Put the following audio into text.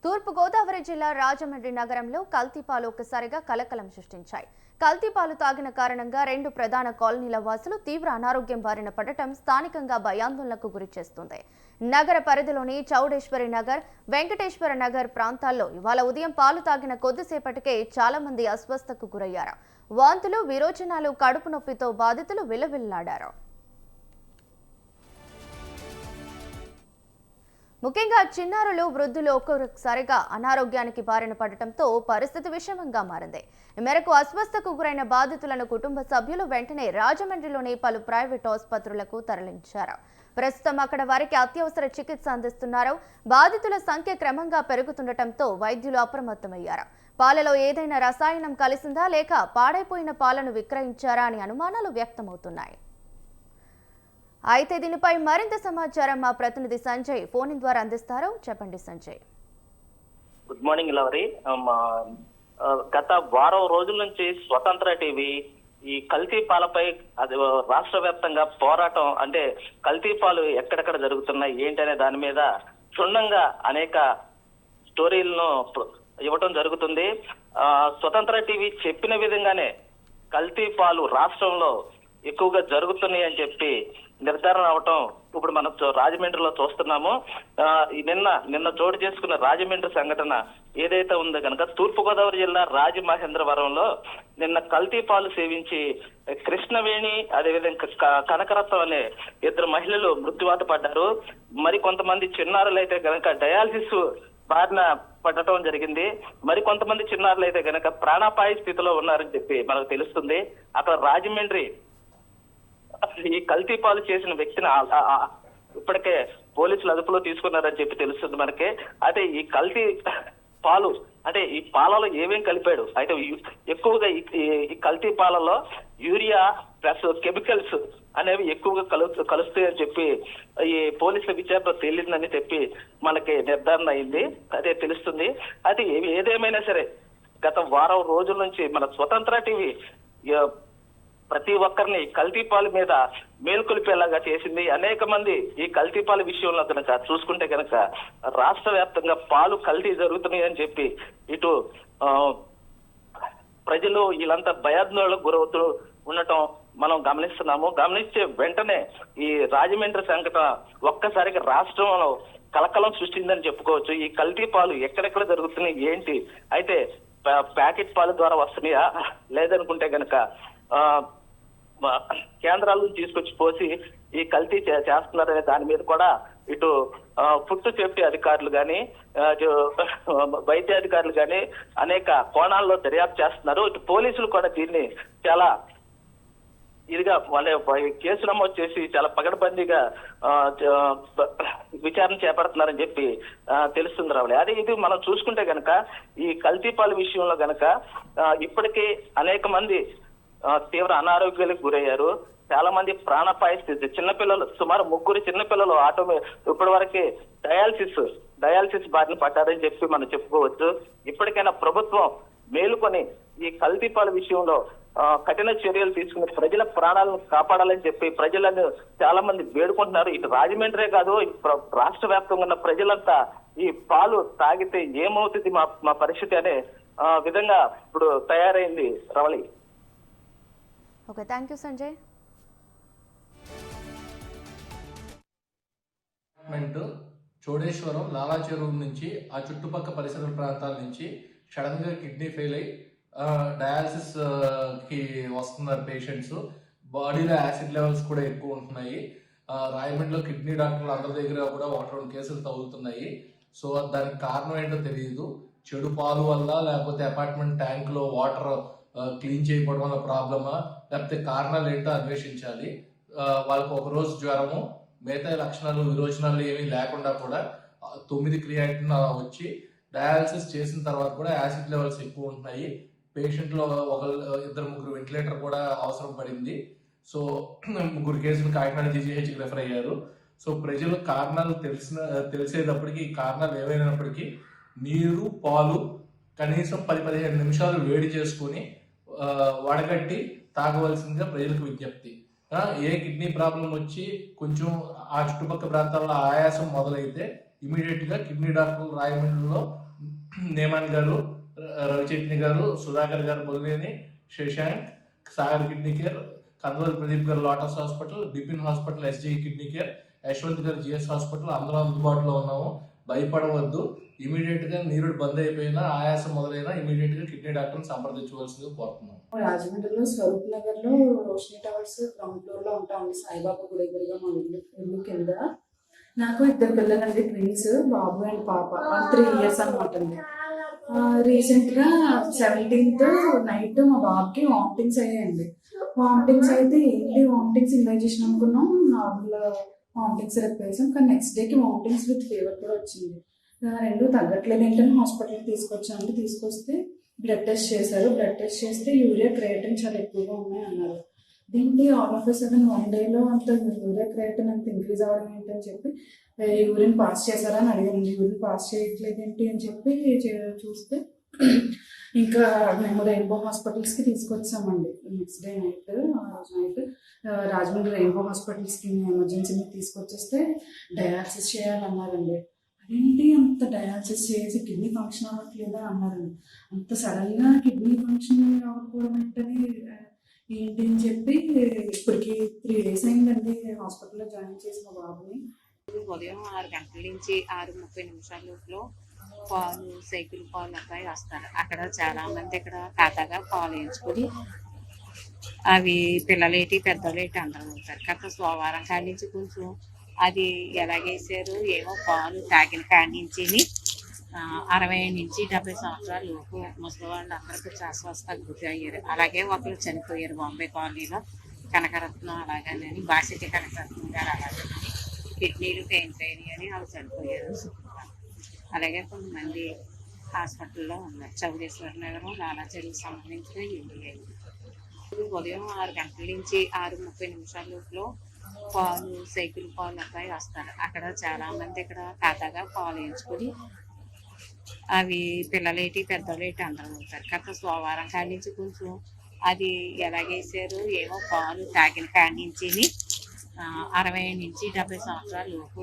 తూర్పుగోదావరి జిల్లా రాజమండ్రి నగరంలో కల్తీపాలు ఒక్కసారిగా కలకలం సృష్టించాయి. కల్తీపాలు తాగిన కారణంగా 2 ప్రధాన కాలనీల వాసులు తీవ్ర అనారోగ్యం బారిన పడటం స్థానికంగా భయాందోళనకు గురిచేస్తుంది. నగర పరిధిలోని చౌడేశ్వరి నగర్, వెంకటేశ్వర నగర్ ప్రాంతాల్లో ఇవాళ ఉదయం పాలు తాగిన కొద్దిసేపటికే చాలా మంది అస్వస్థతకు గురయ్యారు. వాంతులు, విరోచనాలు, కడుపు నొప్పితో బాధితులు విలవిల్లాడారు. ముఖ్యంగా చిన్నారులు, వృద్ధులు ఒక్కొక్కసారిగా అనారోగ్యానికి బారిన పడటంతో పరిస్థితి విషమంగా మారింది. ఈ మేరకు అస్వస్థతకు గురైన బాధితులను కుటుంబ సభ్యులు వెంటనే రాజమండ్రిలోని పలు ప్రైవేట్ ఆసుపత్రులకు తరలించారు. ప్రస్తుతం అక్కడ వారికి అత్యవసర చికిత్స అందిస్తున్నారు. బాధితుల సంఖ్య క్రమంగా పెరుగుతుండటంతో వైద్యులు అప్రమత్తమయ్యారు. పాలలో ఏదైనా రసాయనం కలిసిందా లేక పాడైపోయిన పాలను విక్రయించారా అని అనుమానాలు వ్యక్తమవుతున్నాయి. అయితే దీనిపై మరింత సమాచారం మా ప్రతినిధి సంజయ్ ఫోన్ ద్వారా అందిస్తారు. చెప్పండి సంజయ్. Good morning లవరి. గత వారం రోజుల నుంచి స్వతంత్ర టీవీ ఈ కల్తీ పాలపై అది రాష్ట్ర వ్యాప్తంగా పోరాటం, అంటే కల్తీ పాలు ఎక్కడెక్కడ జరుగుతున్నాయి ఏంటనే దాని మీద క్షుణ్ణంగా అనేక స్టోరీలను ఇవ్వటం జరుగుతుంది. స్వతంత్ర టీవీ చెప్పిన విధంగానే కల్తీ పాలు రాష్ట్రంలో ఎక్కువగా జరుగుతున్నాయి అని చెప్పి నిర్ధారణ అవటం ఇప్పుడు మనం రాజమండ్రిలో చూస్తున్నాము. నిన్న చోటు చేసుకున్న రాజమండ్రి సంఘటన ఏదైతే ఉందో కనుక తూర్పుగోదావరి జిల్లా రాజమహేంద్రవరంలో నిన్న కల్తీ పాలు సేవించి కృష్ణవేణి, అదేవిధంగా కనకరత్నం అనే 2 మహిళలు మృత్యువాత పడ్డారు. మరి కొంతమంది చిన్నారులు అయితే కనుక డయాలసిస్ బారిన పడటం జరిగింది. మరి కొంతమంది చిన్నారులు అయితే కనుక ప్రాణాపాయ స్థితిలో ఉన్నారని చెప్పి మనకు తెలుస్తుంది. అక్కడ రాజమండ్రి ఈ కల్తీ పాలు చేసిన వ్యక్తిని ఇప్పటికే పోలీసులు అదుపులో తీసుకున్నారని చెప్పి తెలుస్తుంది మనకి. అయితే ఈ కల్తీ పాలు, అంటే ఈ పాలలో ఏమేం కలిపాడు, అయితే ఎక్కువగా ఈ కల్తీ పాలలో యూరియా ప్లస్ కెమికల్స్ అనేవి ఎక్కువగా కలుస్తాయని చెప్పి ఈ పోలీసుల విచారణ తేలిందని చెప్పి మనకి నిర్ధారణ అయింది, అదే తెలుస్తుంది. అది ఏదేమైనా సరే గత వారం రోజుల నుంచి మన స్వతంత్ర టీవీ ప్రతి ఒక్కరిని కల్తీపాల మీద మేల్కొల్పేలాగా చేసింది. అనేక మంది ఈ కల్తీపాల విషయంలో కనుక చూసుకుంటే కనుక రాష్ట్ర వ్యాప్తంగా పాలు కల్తీ జరుగుతున్నాయి అని చెప్పి ఇటు ప్రజలు వీళ్ళంతా భయాందోళనకు గురవుతూ ఉండటం మనం గమనిస్తున్నాము. గమనించే వెంటనే ఈ రాజమండ్రి సంఘటన ఒక్కసారిగా రాష్ట్రంలో కలకలం సృష్టిందని చెప్పుకోవచ్చు. ఈ కల్తీ పాలు ఎక్కడెక్కడ జరుగుతున్నాయి ఏంటి, అయితే ప్యాకెట్ పాల ద్వారా వస్తున్నాయా లేదనుకుంటే కనుక కేంద్రాలను తీసుకొచ్చి పోసి ఈ కల్తీ చేస్తున్నారనే దాని మీద కూడా ఇటు ఫుడ్ సేఫ్టీ అధికారులు కానీ, వైద్య అధికారులు కానీ అనేక కోణాల్లో దర్యాప్తు చేస్తున్నారు. ఇటు పోలీసులు కూడా దీన్ని చాలా ఇదిగా వాళ్ళ కేసు నమోదు చేసి చాలా పగడబందీగా విచారణ చేపడుతున్నారని చెప్పి తెలుస్తుంది రావాలి. అదే ఇది మనం చూసుకుంటే కనుక ఈ కల్తీపాల విషయంలో కనుక ఇప్పటికీ అనేక మంది తీవ్ర అనారోగ్యాలకు గురయ్యారు. చాలా మంది ప్రాణాపాయ స్థితి, చిన్నపిల్లలు సుమారు 3 చిన్నపిల్లలు ఇప్పటి వరకే డయాలసిస్ బారిన పడ్డారని చెప్పి మనం చెప్పుకోవచ్చు. ఇప్పటికైనా ప్రభుత్వం మేలుకొని ఈ కల్తీపాల విషయంలో కఠిన చర్యలు తీసుకుని ప్రజల ప్రాణాలను కాపాడాలని చెప్పి ప్రజలను చాలా మంది వేడుకుంటున్నారు. ఇటు రాజమండ్రే కాదు, రాష్ట్ర వ్యాప్తంగా ఉన్న ప్రజలంతా ఈ పాలు తాగితే ఏమవుతుంది మా పరిస్థితి అనే విధంగా ఇప్పుడు తయారైంది Ravali. Okay, thank you Sanjay. Chodeswaram Lala చెరువు నుంచి ఆ చుట్టుపక్కల పరిసర ప్రాంతాల నుంచి సడన్ గా కిడ్నీ ఫెయిల్ అయ్యి డయాలసిస్ కి వస్తున్నారు పేషెంట్స్. బాడీలో యాసిడ్ లెవెల్స్ కూడా ఎక్కువ ఉంటున్నాయి. రాయమండ్రిలో కిడ్నీ డాక్టర్లు అందరి దగ్గర కూడా 1-2 కేసులు తగులుతున్నాయి. సో దానికి కారణం ఏంటో తెలియదు. చెడు పాలు వల్ల, లేకపోతే అపార్ట్మెంట్ ట్యాంక్ లో వాటర్ క్లీన్ చేయకపోవడం వల్ల ప్రాబ్లమా, లేకపోతే కారణాలు ఏంటో అన్వేషించాలి. వాళ్ళకు ఒకరోజు జ్వరము, మిగతా లక్షణాలు విరోచనాలు ఏమీ లేకుండా కూడా 9 క్రియాటిన్ వచ్చి డయాలసిస్ చేసిన తర్వాత కూడా యాసిడ్ లెవెల్స్ ఎక్కువ ఉంటున్నాయి. పేషెంట్లో 2-3 వెంటిలేటర్ కూడా అవసరం పడింది. సో 3 కేసులు కాకినాడ జీజీహెచ్కి రెఫర్ అయ్యారు. సో ప్రజలు కారణాలు తెలిసేటప్పటికి, ఈ కారణాలు ఏవైనప్పటికీ నీరు, పాలు కనీసం 10-15 నిమిషాలు వేడి చేసుకుని వడగట్టి తాగవలసిందిగా ప్రజలకు విజ్ఞప్తి. ఏ కిడ్నీ ప్రాబ్లం వచ్చి కొంచెం ఆ చుట్టుపక్కల ప్రాంతాల్లో ఆయాసం మొదలైతే ఇమీడియట్ గా కిడ్నీ డాక్టర్లు రాయమండ్రిలో నేమాన్ గారు, రవిచైతన్య గారు, సుధాకర్ గారు బొల్లేని, శశాంక్, సాగర్ కిడ్నీ కేర్, కందువల్ ప్రదీప్ గారు lotus hospital, Bipin hospital SG kidney care, Yashwant గారు జిఎస్ హాస్పిటల్ అందరూ అందుబాటులో ఉన్నాము. భయపడవద్దు. ఇమీడియట్ గా నీరుడు బంద్ అయిపోయినా, ఆయాసం మొదలైనా ఇమీడియట్ గా కిడ్నీ డాక్టర్ని సంప్రదించవలసిందిగా కోరుతున్నాం. రాజమండ్రిలో స్వరూప్ నగర్ లో రోషిని టవర్స్ గ్రౌండ్ ఫ్లోర్ లో ఉంటామండి. సాయిబాబా గుడి ఎదురుగా మా ఇల్లు కింద. నాకు 2 పిల్లలండి, ట్విన్స్, బాబు అండ్ పాప. 3 years అనమాట అండి. రీసెంట్ గా 17th నైట్ మా బాబుకి వామిటింగ్స్ అయ్యాయండి. వామిటింగ్స్ అయితే ఏంటి వామిటింగ్స్ ఇండైజెషన్ అనుకున్నాం, నార్మల్ వామిటింగ్స్ చెప్పేసాం. కానీ నెక్స్ట్ డేకి వామిటింగ్స్ విత్ ఫీవర్ కూడా వచ్చింది. 2 తగ్గట్లేదు ఏంటని హాస్పిటల్కి తీసుకొచ్చామండి. తీసుకొస్తే బ్లడ్ టెస్ట్ చేశారు. బ్లడ్ టెస్ట్ చేస్తే యూరియా క్రియేటిన్ చాలా ఎక్కువగా ఉన్నాయి అన్నారు. దీనికి all of a sudden 1 day అంత యూరియా క్రియేటిన్ అంత ఇంక్రీజ్ అవ్వడం ఏంటని చెప్పి యూరిన్ పాస్ చేశారా అని అడిగాను. యూరిన్ పాస్ చేయట్లేదు ఏంటి అని చెప్పి చూస్తే ఇంకా మేము రెయిన్బో హాస్పిటల్స్కి తీసుకొచ్చామండి. నెక్స్ట్ డే నైట్, ఆ రోజు నైట్ రాజమండ్రి రెయిన్బో హాస్పిటల్స్కి ఎమర్జెన్సీని తీసుకొచ్చేస్తే డయాలసిస్ చేయాలన్నారండి. అదేంటి అంత డయాలసిస్ చేసి కిడ్నీ ఫంక్షన్ అవ్వట్లేదా అన్నారండి. అంత సడన్గా కిడ్నీ ఫంక్షన్ అవ్వకపోవడం ఏంటని ఏంటి అని చెప్పి ఇప్పటికి 3 days అయిందండి హాస్పిటల్లో జాయిన్ చేసిన బాబుని. ఉదయం 6 గంటల నుంచి 6:30 లోపల పాలు, సైకిల్ పాలు అబ్బాయి వస్తారు. అక్కడ చాలా మంది ఇక్కడ ఖాతాగా పాలు వేయించుకొని అవి పిల్లలేటి పెద్దలేటి అందరూ అవుతారు. కాకపోతే సోమవారం కాడి నుంచి కొంచెం అది ఎలాగేసారు ఏమో పాలు తాగిన కాడి నుంచి 60 నుంచి 70 సంవత్సరాల లోపు ముసలి వాళ్ళు అందరికీ శ్వాస గురి అయ్యారు. అలాగే ఒకరు చనిపోయారు బాంబే కాలనీలో. కనకరత్నం అలాగని బాసిటి కనకరత్నం గారు అలాగే కిడ్నీలు పెయిన్స్ అయినాయని వాళ్ళు చనిపోయారు. అలాగే కొంతమంది హాస్పిటల్లో ఉన్నారు. చౌడేశ్వర నగరం లాలాచరికి సంబంధించిన ఇండియా. ఉదయం 6 గంటల నుంచి 6:30 లోపల పాలు, సైకిల్ పాలు అబ్బాయి వస్తారు. అక్కడ చాలా మంది ఇక్కడ ఖాతాగా పాలు వేయించుకొని అవి పిల్లలేటి పెద్దలేటి అందరూ అవుతారు. కాకపోతే సోమవారం కాడి నుంచి కొంచెం అది ఎలాగేసారు ఏమో పాలు తాగిన కాడి నుంచి 60 నుంచి 70 సంవత్సరాల లోపు